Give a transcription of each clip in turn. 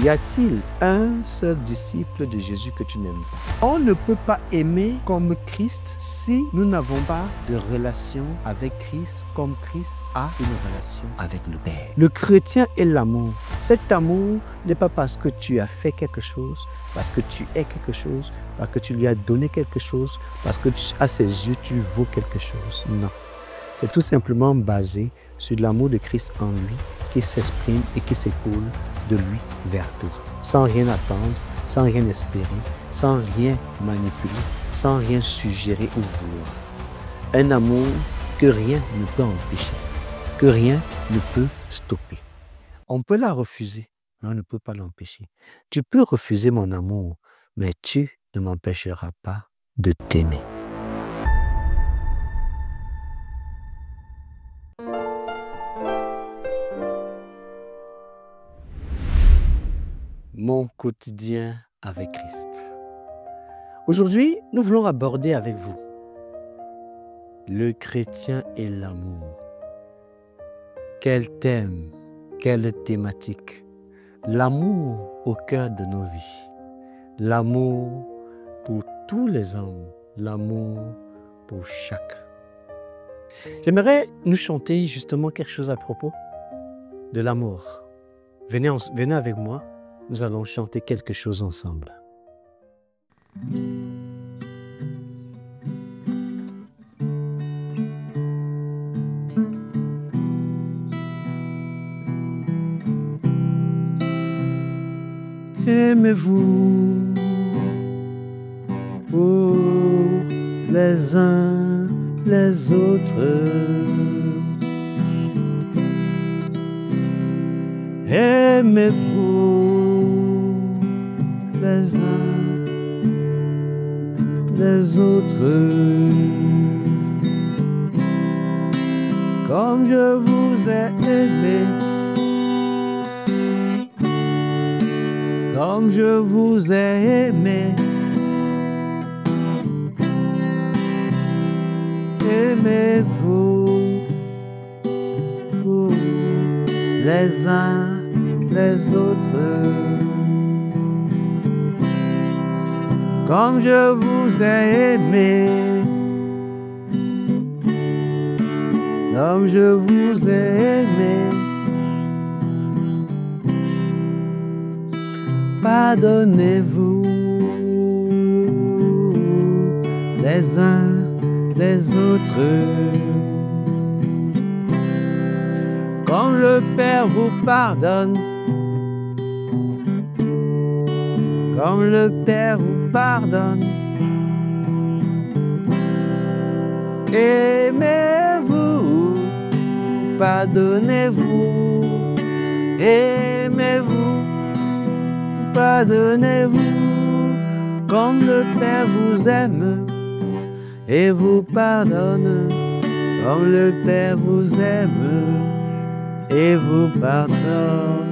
Y a-t-il un seul disciple de Jésus que tu n'aimes pas? On ne peut pas aimer comme Christ si nous n'avons pas de relation avec Christ comme Christ a une relation avec le Père. Le chrétien est l'amour. Cet amour n'est pas parce que tu as fait quelque chose, parce que tu es quelque chose, parce que tu lui as donné quelque chose, parce que à ses yeux tu vaux quelque chose. Non. C'est tout simplement basé sur l'amour de Christ en lui qui s'exprime et qui s'écoule de lui vers toi, sans rien attendre, sans rien espérer, sans rien manipuler, sans rien suggérer ou vouloir. Un amour que rien ne peut empêcher, que rien ne peut stopper. On peut la refuser, mais on ne peut pas l'empêcher. Tu peux refuser mon amour, mais tu ne m'empêcheras pas de t'aimer. Mon quotidien avec Christ. Aujourd'hui, nous voulons aborder avec vous le chrétien et l'amour. Quel thème, quelle thématique. L'amour au cœur de nos vies. L'amour pour tous les hommes. L'amour pour chacun. J'aimerais nous chanter justement quelque chose à propos de l'amour. Venez avec moi. Nous allons chanter quelque chose ensemble. Aimez-vous pour les uns les autres. Aimez-vous les uns les autres, comme je vous ai aimé, comme je vous ai aimé. Aimez-vous les uns les autres, comme je vous ai aimé, comme je vous ai aimé. Pardonnez-vous les uns les autres, comme le Père vous pardonne, comme le Père vous pardonne. Aimez-vous, pardonnez-vous, aimez-vous, pardonnez-vous, comme le Père vous aime et vous pardonne, comme le Père vous aime et vous pardonne.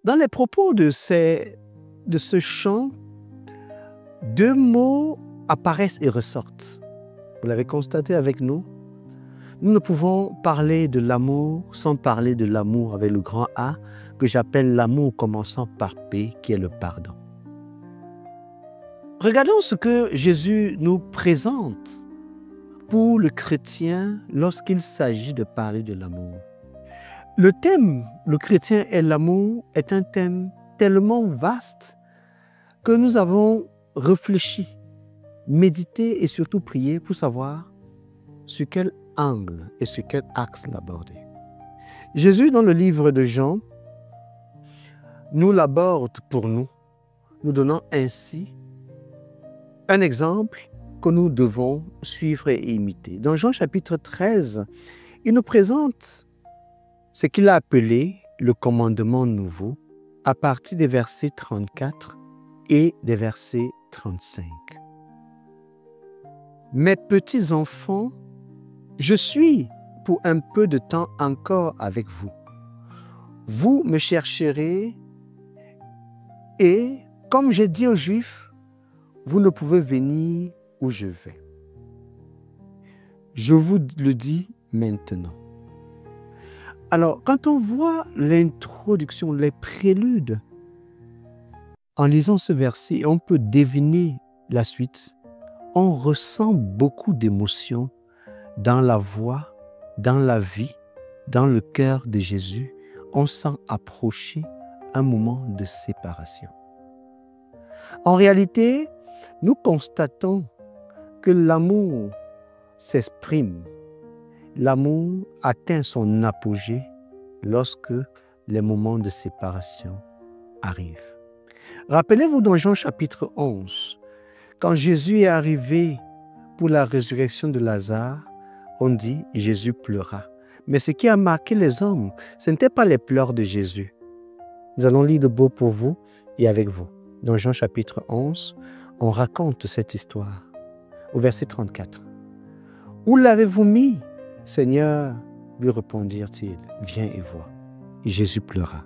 Dans les propos de ce chant, deux mots apparaissent et ressortent. Vous l'avez constaté avec nous. Nous ne pouvons parler de l'amour sans parler de l'amour avec le grand A, que j'appelle l'amour commençant par P, qui est le pardon. Regardons ce que Jésus nous présente pour le chrétien lorsqu'il s'agit de parler de l'amour. Le thème, le chrétien et l'amour, est un thème tellement vaste que nous avons réfléchi, médité et surtout prié pour savoir sur quel angle et sur quel axe l'aborder. Jésus, dans le livre de Jean, nous l'aborde pour nous donnant ainsi un exemple que nous devons suivre et imiter. Dans Jean chapitre 13, il nous présente ce qu'il a appelé le commandement nouveau à partir des versets 34 et des versets 35. Mes petits enfants, je suis pour un peu de temps encore avec vous. Vous me chercherez et, comme j'ai dit aux Juifs, vous ne pouvez venir où je vais. Je vous le dis maintenant. Alors, quand on voit l'introduction, les préludes, en lisant ce verset, on peut deviner la suite. On ressent beaucoup d'émotions dans la voix, dans la vie, dans le cœur de Jésus. On sent approcher un moment de séparation. En réalité, nous constatons que l'amour s'exprime. L'amour atteint son apogée lorsque les moments de séparation arrivent. Rappelez-vous dans Jean chapitre 11, quand Jésus est arrivé pour la résurrection de Lazare, on dit Jésus pleura. Mais ce qui a marqué les hommes, ce n'était pas les pleurs de Jésus. Nous allons lire de beau pour vous et avec vous. Dans Jean chapitre 11, on raconte cette histoire au verset 34. « Où l'avez-vous mis, Seigneur ?» lui répondirent-ils. « Viens et vois. » Et Jésus pleura.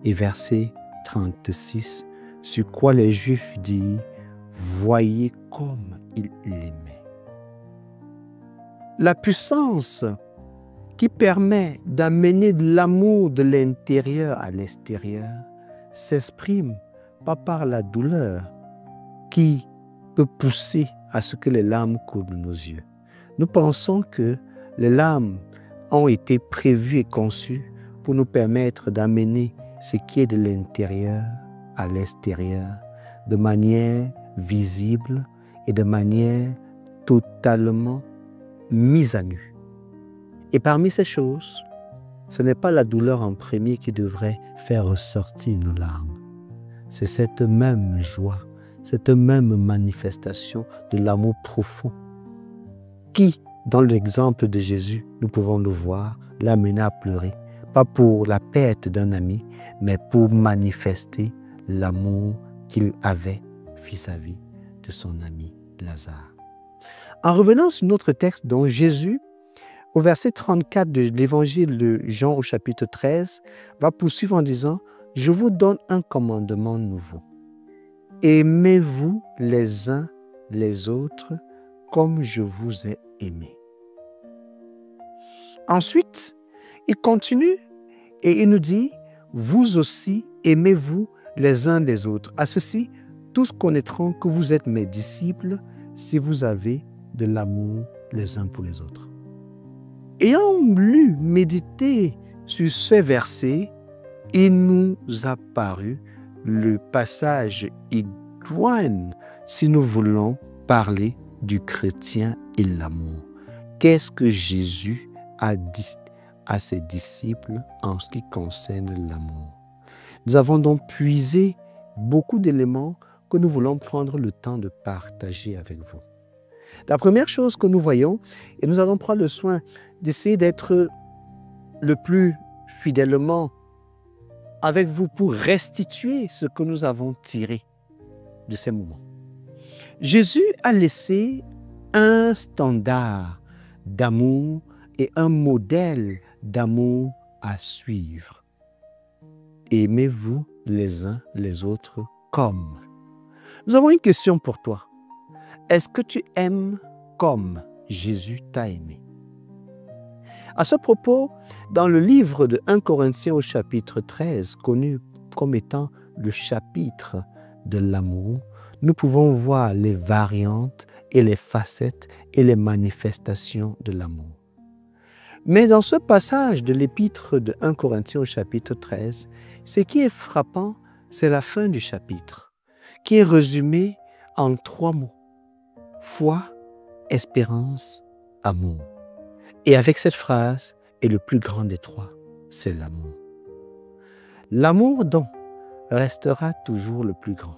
Et verset 36, sur quoi les Juifs dirent « Voyez comme il l'aimait. » La puissance qui permet d'amener de l'amour de l'intérieur à l'extérieur s'exprime pas par la douleur qui peut pousser à ce que les larmes coulent de nos yeux. Nous pensons que les larmes ont été prévues et conçues pour nous permettre d'amener ce qui est de l'intérieur à l'extérieur de manière visible et de manière totalement mise à nu. Et parmi ces choses, ce n'est pas la douleur en premier qui devrait faire ressortir nos larmes. C'est cette même joie, cette même manifestation de l'amour profond qui, dans l'exemple de Jésus, nous pouvons le voir, l'amener à pleurer, pas pour la perte d'un ami, mais pour manifester l'amour qu'il avait vis-à-vis de son ami Lazare. En revenant sur notre texte, dont Jésus, au verset 34 de l'évangile de Jean au chapitre 13, va poursuivre en disant « Je vous donne un commandement nouveau. Aimez-vous les uns les autres comme je vous ai aimés. » Ensuite, il continue et il nous dit « Vous aussi aimez-vous les uns les autres. À ceci, tous connaîtront que vous êtes mes disciples si vous avez de l'amour les uns pour les autres. » Ayant lu, médité sur ce verset, il nous a paru le passage idoine si nous voulons parler du chrétien et l'amour. Qu'est-ce que Jésus a dit à ses disciples en ce qui concerne l'amour? Nous avons donc puisé beaucoup d'éléments que nous voulons prendre le temps de partager avec vous. La première chose que nous voyons, et nous allons prendre le soin d'essayer d'être le plus fidèlement avec vous pour restituer ce que nous avons tiré de ces moments. Jésus a laissé un standard d'amour et un modèle d'amour à suivre. Aimez-vous les uns les autres comme. Nous avons une question pour toi. Est-ce que tu aimes comme Jésus t'a aimé? À ce propos, dans le livre de 1 Corinthiens au chapitre 13, connu comme étant le chapitre de l'amour, nous pouvons voir les variantes et les facettes et les manifestations de l'amour. Mais dans ce passage de l'épître de 1 Corinthiens au chapitre 13, ce qui est frappant, c'est la fin du chapitre, qui est résumé en 3 mots. Foi, espérance, amour. Et avec cette phrase, et le plus grand des 3, c'est l'amour. L'amour donc restera toujours le plus grand.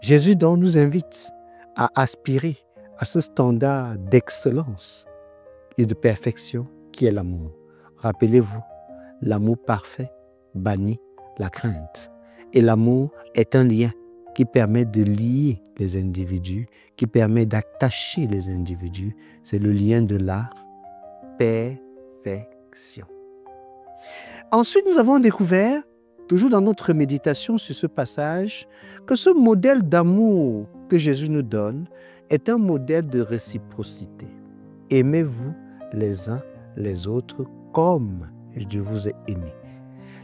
Jésus donc nous invite à aspirer à ce standard d'excellence et de perfection qui est l'amour. Rappelez-vous, l'amour parfait bannit la crainte. Et l'amour est un lien qui permet de lier les individus, qui permet d'attacher les individus. C'est le lien de la perfection. Ensuite, nous avons découvert, toujours dans notre méditation sur ce passage, que ce modèle d'amour que Jésus nous donne est un modèle de réciprocité. Aimez-vous les uns les autres comme je vous ai aimé.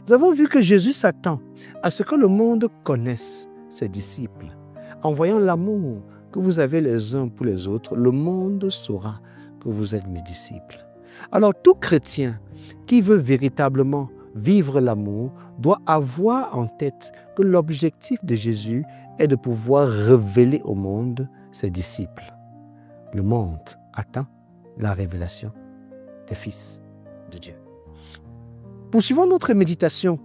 Nous avons vu que Jésus s'attend à ce que le monde connaisse ses disciples. En voyant l'amour que vous avez les uns pour les autres, le monde saura que vous êtes mes disciples. Alors tout chrétien qui veut véritablement vivre l'amour doit avoir en tête que l'objectif de Jésus est de pouvoir révéler au monde ses disciples. Le monde attend la révélation des fils de Dieu. Poursuivons notre méditation.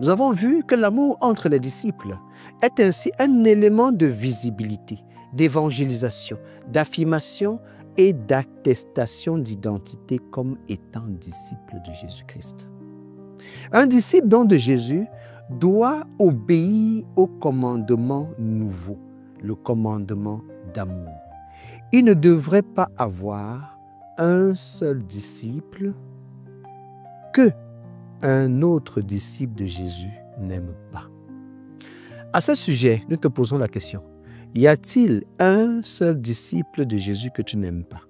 Nous avons vu que l'amour entre les disciples est ainsi un élément de visibilité, d'évangélisation, d'affirmation et d'attestation d'identité comme étant disciple de Jésus-Christ. Un disciple donc de Jésus doit obéir au commandement nouveau, le commandement d'amour. Il ne devrait pas avoir un seul disciple que un autre disciple de Jésus n'aime pas. À ce sujet, nous te posons la question. Y a-t-il un seul disciple de Jésus que tu n'aimes pas?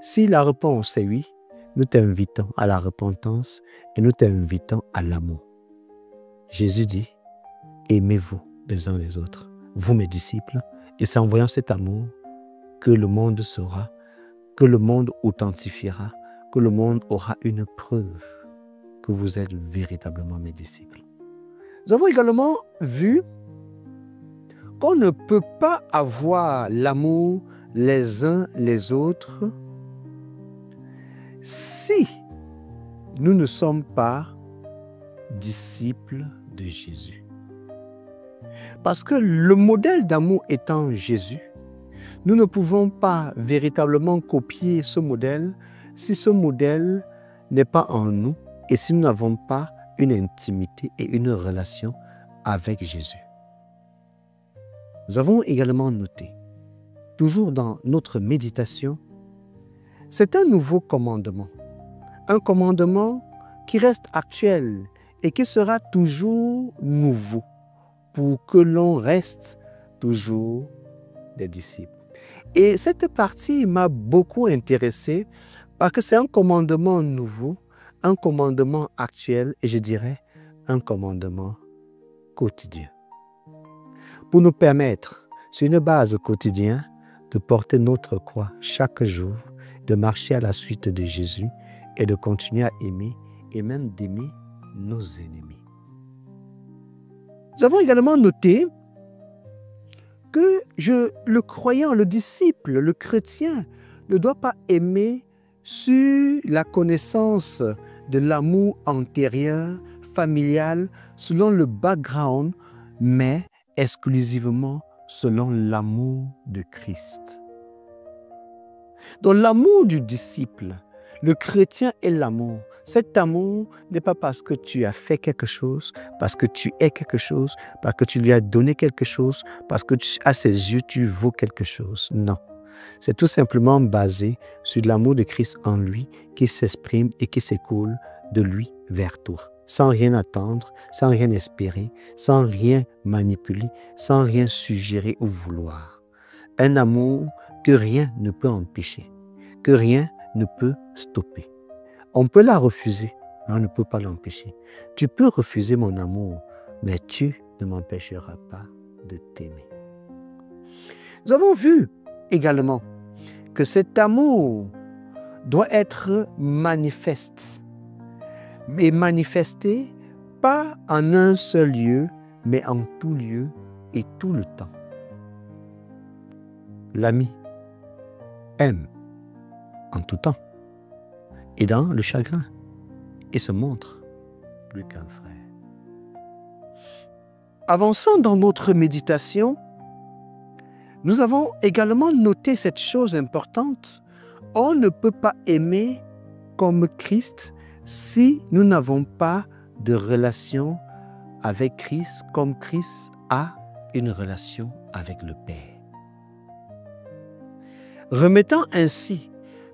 Si la réponse est oui, nous t'invitons à la repentance et nous t'invitons à l'amour. Jésus dit, aimez-vous les uns les autres, vous mes disciples, et c'est en voyant cet amour que le monde saura, que le monde authentifiera, que le monde aura une preuve que vous êtes véritablement mes disciples. Nous avons également vu qu'on ne peut pas avoir l'amour les uns les autres si nous ne sommes pas disciples de Jésus. Parce que le modèle d'amour étant Jésus, nous ne pouvons pas véritablement copier ce modèle si ce modèle n'est pas en nous et si nous n'avons pas une intimité et une relation avec Jésus. Nous avons également noté, toujours dans notre méditation, c'est un nouveau commandement. Un commandement qui reste actuel et qui sera toujours nouveau pour que l'on reste toujours des disciples. Et cette partie m'a beaucoup intéressé parce que c'est un commandement nouveau, un commandement actuel et je dirais un commandement quotidien. Pour nous permettre, sur une base quotidienne, de porter notre croix chaque jour, de marcher à la suite de Jésus et de continuer à aimer et même d'aimer nos ennemis. Nous avons également noté que le croyant, le disciple, le chrétien ne doit pas aimer sur la connaissance de l'amour antérieur, familial, selon le background, mais exclusivement selon l'amour de Christ. Donc l'amour du disciple, le chrétien est l'amour. Cet amour n'est pas parce que tu as fait quelque chose, parce que tu es quelque chose, parce que tu lui as donné quelque chose, parce que à ses yeux tu vaux quelque chose. Non. C'est tout simplement basé sur l'amour de Christ en lui qui s'exprime et qui s'écoule de lui vers toi. Sans rien attendre, sans rien espérer, sans rien manipuler, sans rien suggérer ou vouloir. Un amour que rien ne peut empêcher, que rien ne peut stopper. On peut la refuser, mais on ne peut pas l'empêcher. Tu peux refuser mon amour, mais tu ne m'empêcheras pas de t'aimer. Nous avons vu également que cet amour doit être manifeste, mais manifesté pas en un seul lieu, mais en tout lieu et tout le temps. L'ami aime en tout temps et dans le chagrin et se montre plus qu'un frère. Avançant dans notre méditation, nous avons également noté cette chose importante. On ne peut pas aimer comme Christ si nous n'avons pas de relation avec Christ comme Christ a une relation avec le Père. Remettant ainsi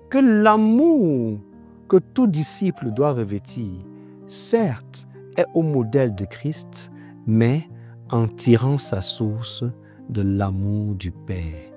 que l'amour que tout disciple doit revêtir, certes, est au modèle de Christ, mais en tirant sa source de l'amour du Père.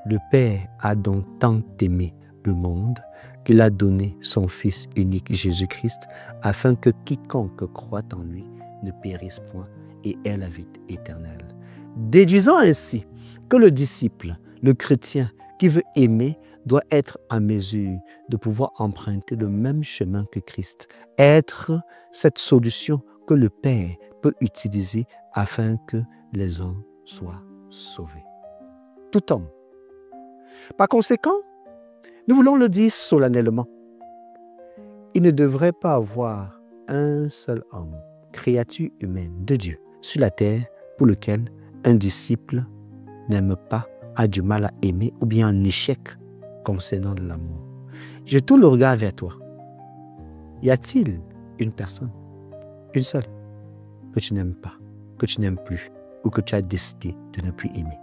Le Père a donc tant aimé le monde qu'il a donné son Fils unique Jésus-Christ, afin que quiconque croit en lui ne périsse point et ait la vie éternelle. Déduisant ainsi que le disciple, le chrétien qui veut aimer, doit être en mesure de pouvoir emprunter le même chemin que Christ, être cette solution que le Père peut utiliser afin que les hommes soient sauvés. Tout homme. Par conséquent, nous voulons le dire solennellement, il ne devrait pas avoir un seul homme, créature humaine de Dieu, sur la terre pour lequel un disciple n'aime pas, a du mal à aimer ou bien un échec concernant l'amour. Je tourne le regard vers toi. Y a-t-il une personne, une seule, que tu n'aimes pas, que tu n'aimes plus ou que tu as décidé de ne plus aimer?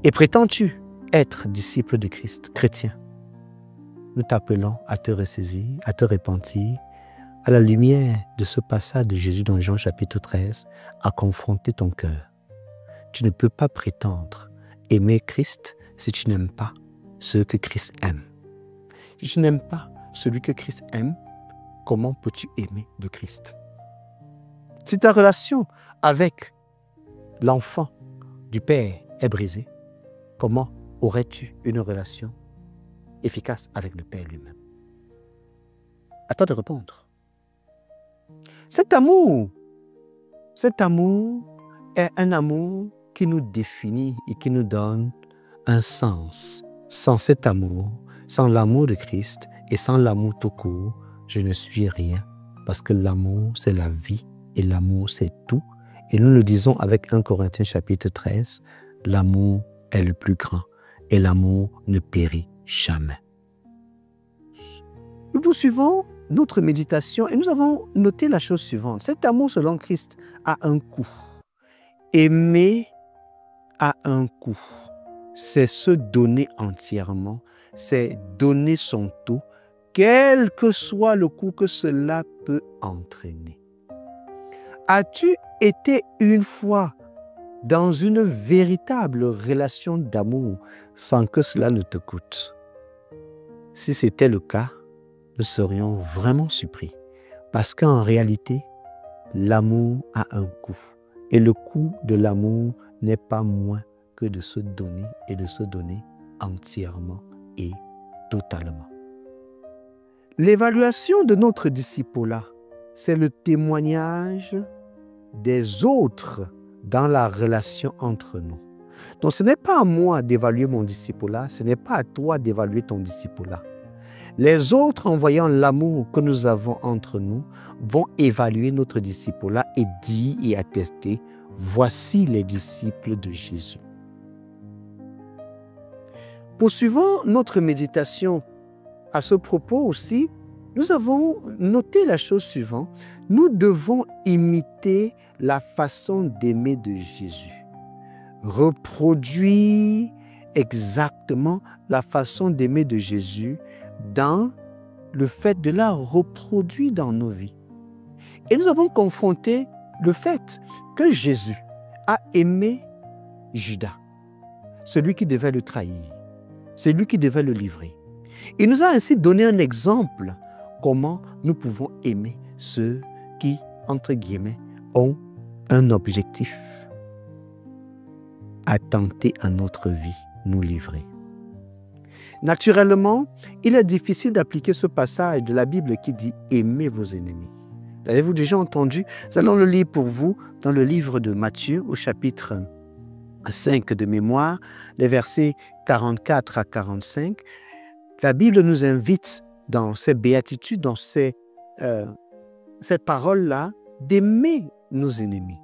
Et prétends-tu être disciple de Christ, chrétien? Nous t'appelons à te ressaisir, à te repentir, à la lumière de ce passage de Jésus dans Jean chapitre 13, à confronter ton cœur. Tu ne peux pas prétendre aimer Christ si tu n'aimes pas ce que Christ aime. Si tu n'aimes pas celui que Christ aime, comment peux-tu aimer le Christ? Si ta relation avec l'enfant du Père est brisée, comment aurais-tu une relation efficace avec le Père lui-même? À toi de répondre. Cet amour est un amour qui nous définit et qui nous donne un sens. Sans cet amour, sans l'amour de Christ et sans l'amour tout court, je ne suis rien. Parce que l'amour, c'est la vie et l'amour, c'est tout. Et nous le disons avec 1 Corinthiens chapitre 13, l'amour est le plus grand et l'amour ne périt jamais. Nous poursuivons notre méditation et nous avons noté la chose suivante. Cet amour selon Christ a un coût. Aimer a un coût. C'est se donner entièrement, c'est donner son tout, quel que soit le coût que cela peut entraîner. As-tu été une fois dans une véritable relation d'amour sans que cela ne te coûte? Si c'était le cas, nous serions vraiment surpris. Parce qu'en réalité, l'amour a un coût. Et le coût de l'amour n'est pas moins que de se donner et de se donner entièrement et totalement. L'évaluation de notre disciple-là, c'est le témoignage des autres dans la relation entre nous. Donc ce n'est pas à moi d'évaluer mon disciple-là, ce n'est pas à toi d'évaluer ton disciple-là. Les autres, en voyant l'amour que nous avons entre nous, vont évaluer notre disciple-là et dire et attester, voici les disciples de Jésus. Poursuivant notre méditation à ce propos aussi, nous avons noté la chose suivante. Nous devons imiter la façon d'aimer de Jésus. Reproduire exactement la façon d'aimer de Jésus dans le fait de la reproduire dans nos vies. Et nous avons confronté le fait que Jésus a aimé Judas, celui qui devait le trahir, celui qui devait le livrer. Il nous a ainsi donné un exemple comment nous pouvons aimer ceux qui, entre guillemets, ont un objectif, attenter à notre vie, nous livrer. Naturellement, il est difficile d'appliquer ce passage de la Bible qui dit « Aimez vos ennemis ». L'avez-vous déjà entendu? Nous allons le lire pour vous dans le livre de Matthieu au chapitre 5 de mémoire, les versets 44 à 45. La Bible nous invite dans ces béatitudes, dans cette parole-là, d'aimer nos ennemis.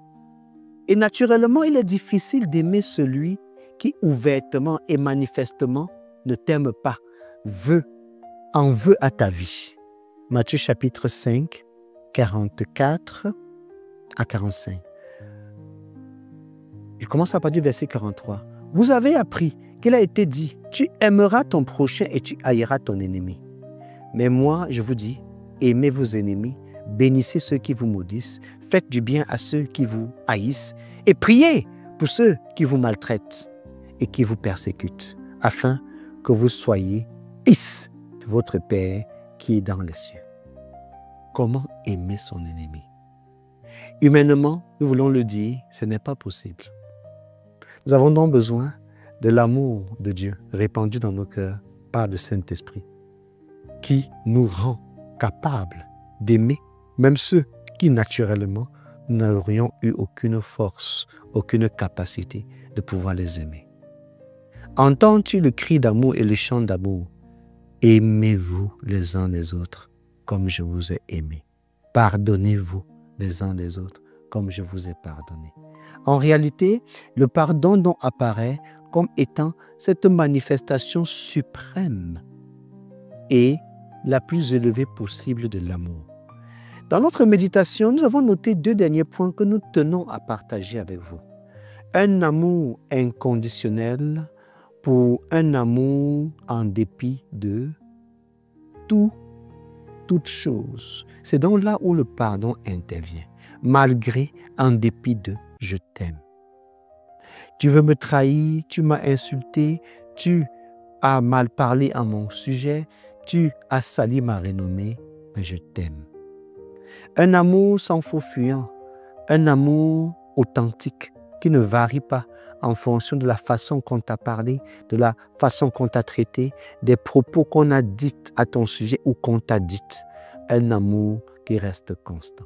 Et naturellement, il est difficile d'aimer celui qui ouvertement et manifestement ne t'aime pas, en veut à ta vie. Matthieu chapitre 5, 44 à 45. Je commence à partir du verset 43. Vous avez appris qu'il a été dit, tu aimeras ton prochain et tu haïras ton ennemi. Mais moi, je vous dis, aimez vos ennemis, bénissez ceux qui vous maudissent, faites du bien à ceux qui vous haïssent et priez pour ceux qui vous maltraitent et qui vous persécutent, afin que vous soyez fils de votre Père qui est dans les cieux. Comment aimer son ennemi? Humainement, nous voulons le dire, ce n'est pas possible. Nous avons donc besoin de l'amour de Dieu répandu dans nos cœurs par le Saint-Esprit, qui nous rend capables d'aimer même ceux qui naturellement n'aurions eu aucune force, aucune capacité de pouvoir les aimer. Entends-tu le cri d'amour et le chant d'amour? Aimez-vous les uns les autres comme je vous ai aimé. Pardonnez-vous les uns les autres comme je vous ai pardonné. En réalité, le pardon dont apparaît comme étant cette manifestation suprême et la plus élevée possible de l'amour. Dans notre méditation, nous avons noté 2 derniers points que nous tenons à partager avec vous. Un amour inconditionnel pour un amour en dépit de toute chose. C'est donc là où le pardon intervient. Malgré, en dépit de, je t'aime. Tu veux me trahir, tu m'as insulté, tu as mal parlé à mon sujet, tu as sali ma renommée, mais je t'aime. Un amour sans faux fuyant, un amour authentique qui ne varie pas en fonction de la façon qu'on t'a parlé, de la façon qu'on t'a traité, des propos qu'on a dit à ton sujet ou qu'on t'a dit. Un amour qui reste constant.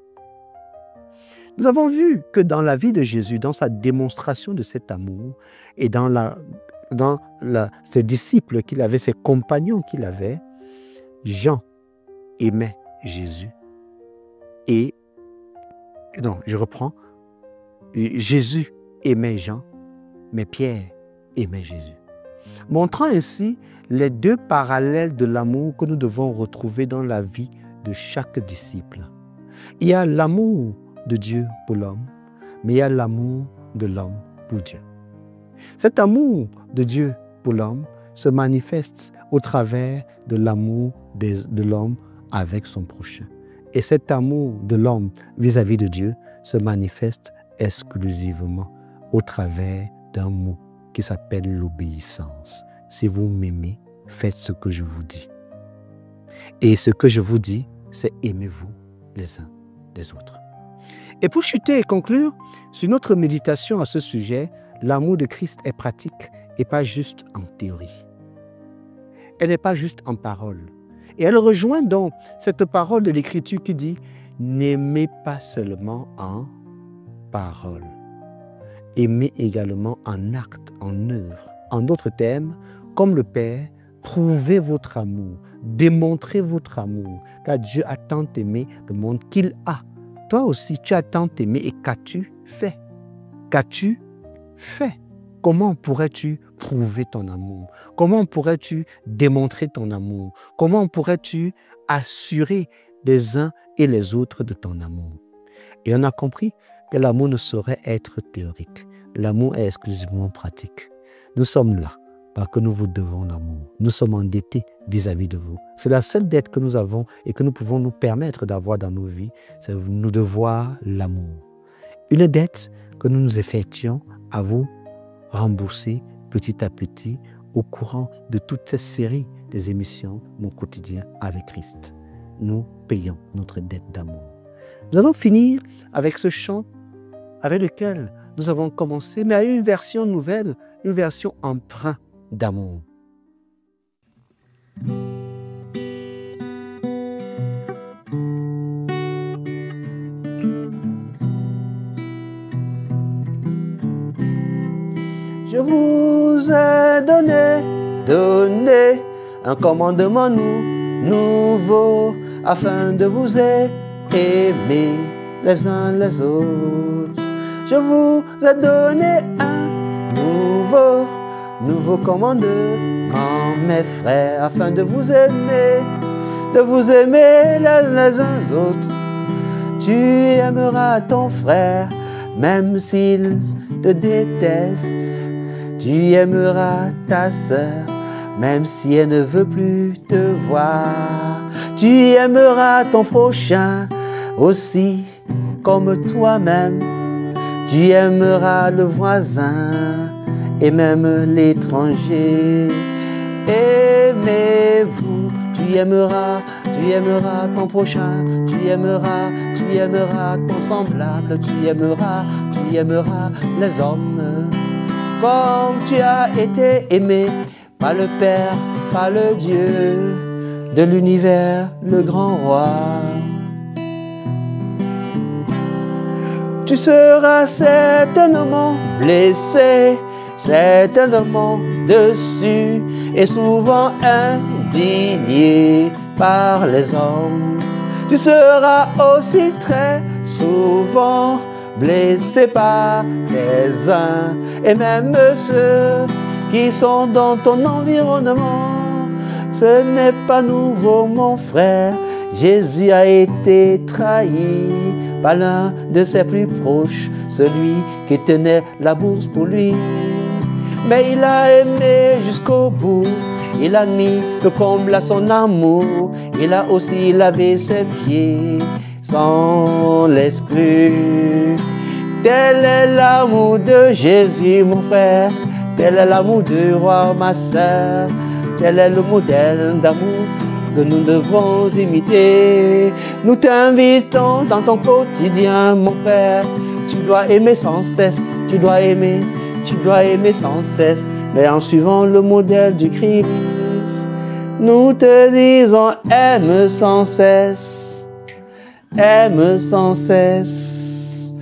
Nous avons vu que dans la vie de Jésus, dans sa démonstration de cet amour et dans ses disciples qu'il avait, ses compagnons qu'il avait, Jean aimait Jésus. Jésus aimait Jean, mais Pierre aimait Jésus. Montrant ainsi les 2 parallèles de l'amour que nous devons retrouver dans la vie de chaque disciple. Il y a l'amour de Dieu pour l'homme, mais il y a l'amour de l'homme pour Dieu. Cet amour de Dieu pour l'homme se manifeste au travers de l'amour de l'homme avec son prochain. Et cet amour de l'homme vis-à-vis de Dieu se manifeste exclusivement au travers d'un mot qui s'appelle l'obéissance. Si vous m'aimez, faites ce que je vous dis. Et ce que je vous dis, c'est aimez-vous les uns les autres. Et pour chuter et conclure sur notre méditation à ce sujet, l'amour de Christ est pratique et pas juste en théorie. Elle n'est pas juste en parole. Et elle rejoint donc cette parole de l'Écriture qui dit « N'aimez pas seulement en parole, aimez également en acte, en œuvre. » En d'autres termes, comme le Père, prouvez votre amour, démontrez votre amour, car Dieu a tant aimé le monde qu'il a. Toi aussi, tu as tant aimé et qu'as-tu fait? Qu'as-tu fait? Comment pourrais-tu prouver ton amour? Comment pourrais-tu démontrer ton amour? Comment pourrais-tu assurer les uns et les autres de ton amour? Et on a compris que l'amour ne saurait être théorique. L'amour est exclusivement pratique. Nous sommes là parce que nous vous devons l'amour. Nous sommes endettés vis-à-vis de vous. C'est la seule dette que nous avons et que nous pouvons nous permettre d'avoir dans nos vies, c'est nous devoir l'amour. Une dette que nous nous effectuons à vous rembourser petit à petit au courant de toute cette série des émissions Mon quotidien avec Christ. Nous payons notre dette d'amour. Nous allons finir avec ce chant avec lequel nous avons commencé, mais à une version nouvelle, une version empreinte d'amour. Je vous ai donné un commandement nouveau afin de vous aimer les uns les autres. Je vous ai donné un nouveau commandement, mes frères, afin de vous aimer les uns les autres. Tu aimeras ton frère, même s'il te déteste. Tu aimeras ta sœur, même si elle ne veut plus te voir. Tu aimeras ton prochain aussi comme toi-même. Tu aimeras le voisin et même l'étranger. Aimez-vous, tu aimeras ton prochain, tu aimeras ton semblable, tu aimeras les hommes. Comme tu as été aimé par le Père, par le Dieu de l'univers, le grand roi. Tu seras certainement blessé, certainement déçu et souvent indigné par les hommes. Tu seras aussi très souvent blessé par les uns et même ceux qui sont dans ton environnement. Ce n'est pas nouveau, mon frère. Jésus a été trahi par l'un de ses plus proches, celui qui tenait la bourse pour lui. Mais il a aimé jusqu'au bout, il a mis le comble à son amour, il a aussi lavé ses pieds sans l'exclure. Tel est l'amour de Jésus, mon frère, tel est l'amour du roi, ma sœur, tel est le modèle d'amour que nous devons imiter. Nous t'invitons dans ton quotidien, mon frère. Tu dois aimer sans cesse, tu dois aimer sans cesse, mais en suivant le modèle du Christ. Nous te disons, aime sans cesse, aime sans cesse,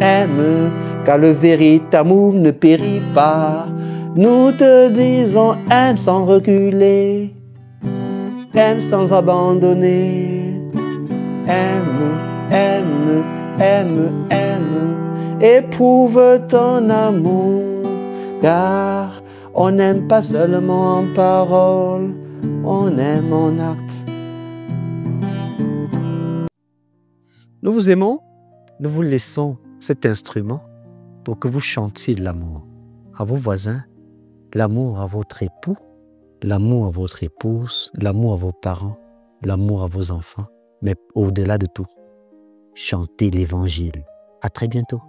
aime, car le véritable amour ne périt pas. Nous te disons, aime sans reculer, aime sans abandonner, aime, éprouve ton amour, car on n'aime pas seulement en parole, on aime en acte. Nous vous aimons, nous vous laissons cet instrument pour que vous chantiez l'amour à vos voisins, l'amour à votre époux, l'amour à votre épouse, l'amour à vos parents, l'amour à vos enfants, mais au-delà de tout, chantez l'évangile. À très bientôt.